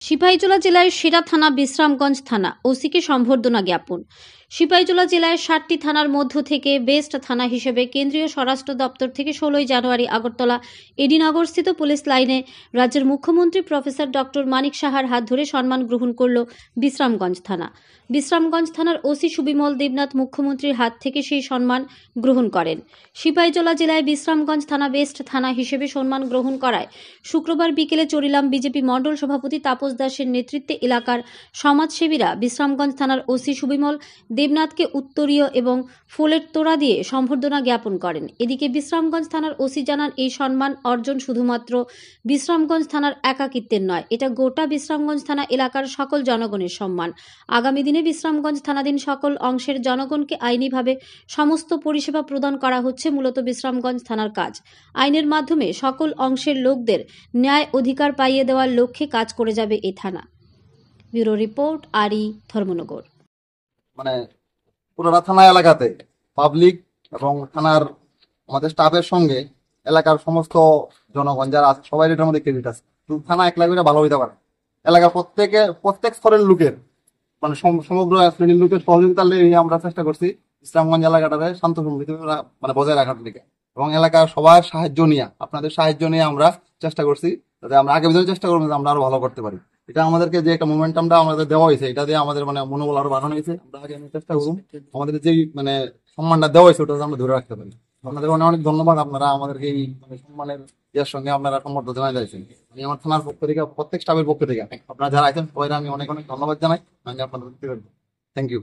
সিপাহীজলা জেলায় সেরা থানা বিশ্রামগঞ্জ থানা, ওসিকে সম্বর্ধনা জ্ঞাপন। সিপাহীজলা জেলায় 7টি থানার মধ্য থেকে বেস্ট থানা হিসেবে কেন্দ্রীয় স্বরাষ্ট্র দপ্তর থেকে 16ই জানুয়ারি আগরতলা এডিনগরস্থিত পুলিশ লাইনে রাজ্যের মুখ্যমন্ত্রী প্রফেসর ডক্টর মানিক সাহার হাত ধরে সম্মান গ্রহণ করল বিশ্রামগঞ্জ থানা। বিশ্রামগঞ্জ থানার ওসি সুবিমল দেবনাথ মুখ্যমন্ত্রীর হাত থেকে সেই সম্মান গ্রহণ করেন। সিপাহীজলা জেলায় বিশ্রামগঞ্জ থানা বেস্ট থানা হিসেবে সম্মান গ্রহণ করায় শুক্রবার বিকেলে চরিলাম বিজেপি মণ্ডল সভাপতি তাপস দাসের নেতৃত্বে এলাকার সমাজসেবীরা বিশ্রামগঞ্জ থানার ওসি সুবিমল দেবনাথকে উত্তরীয় এবং ফুলের তোড়া দিয়ে সম্বর্ধনা জ্ঞাপন করেন। এদিকে বিশ্রামগঞ্জ থানার ওসি জানান, এই সম্মান অর্জন শুধুমাত্র বিশ্রামগঞ্জ থানার একাকিত্বের নয়, এটা গোটা বিশ্রামগঞ্জ থানা এলাকার সকল জনগণের সম্মান। আগামী দিনে বিশ্রামগঞ্জ থানাধীন সকল অংশের জনগণকে আইনিভাবে সমস্ত পরিষেবা প্রদান করা হচ্ছে মূলত বিশ্রামগঞ্জ থানার কাজ। আইনের মাধ্যমে সকল অংশের লোকদের ন্যায় অধিকার পাইয়ে দেওয়ার লক্ষ্যে কাজ করে যাবে এই থানা। ব্যুরো রিপোর্ট, আরই, ধর্মনগর। মানে পুরোটা থানা এলাকাতে পাবলিক এবং থানার আমাদের স্টাফের সঙ্গে এলাকার সমস্ত জনগণ যারা আছে সবাই এটার মধ্যে ক্রেডিট আছে। থানা একলা করে ভালো হইতে পারে, এলাকার প্রত্যেক স্তরের লোকের মানে সমগ্র শ্রেণীর লোকের সহযোগিতা নিয়ে আমরা চেষ্টা করছি ইসলামগঞ্জ এলাকাটাতে শান্ত সম্প্রীতি মানে বজায় রাখার দিকে, এবং এলাকার সবার সাহায্য নিয়ে আপনাদের সাহায্য নিয়ে আমরা চেষ্টা করছি যাতে আমরা আগামী দিনে চেষ্টা করবো আমরা আরো ভালো করতে পারি। এটা আমাদেরকে যে একটা মোমেন্টামটা আমাদের দেওয়া হয়েছে, এটা দিয়ে আমাদের মানে মনোবল আরো বাড়ানো হয়েছে। আমরা আগামী চেষ্টা করবো আমাদের যে মানে সম্মানটা দেওয়া হয়েছে ওটা আমরা ধরে রাখতে পারি। আপনাদের অনেক অনেক ধন্যবাদ, আপনারা আমাদেরকে এই মানে সম্মানের ইয়ের সঙ্গে আপনারা সম্বর্ধনা জানাইছেন। আমি আমার থানার পক্ষ থেকে প্রত্যেক স্টাফের পক্ষ থেকে আপনারা যারা আছেন সবাই আমি অনেক অনেক ধন্যবাদ জানাই। আমি আপনাদের থ্যাংক ইউ।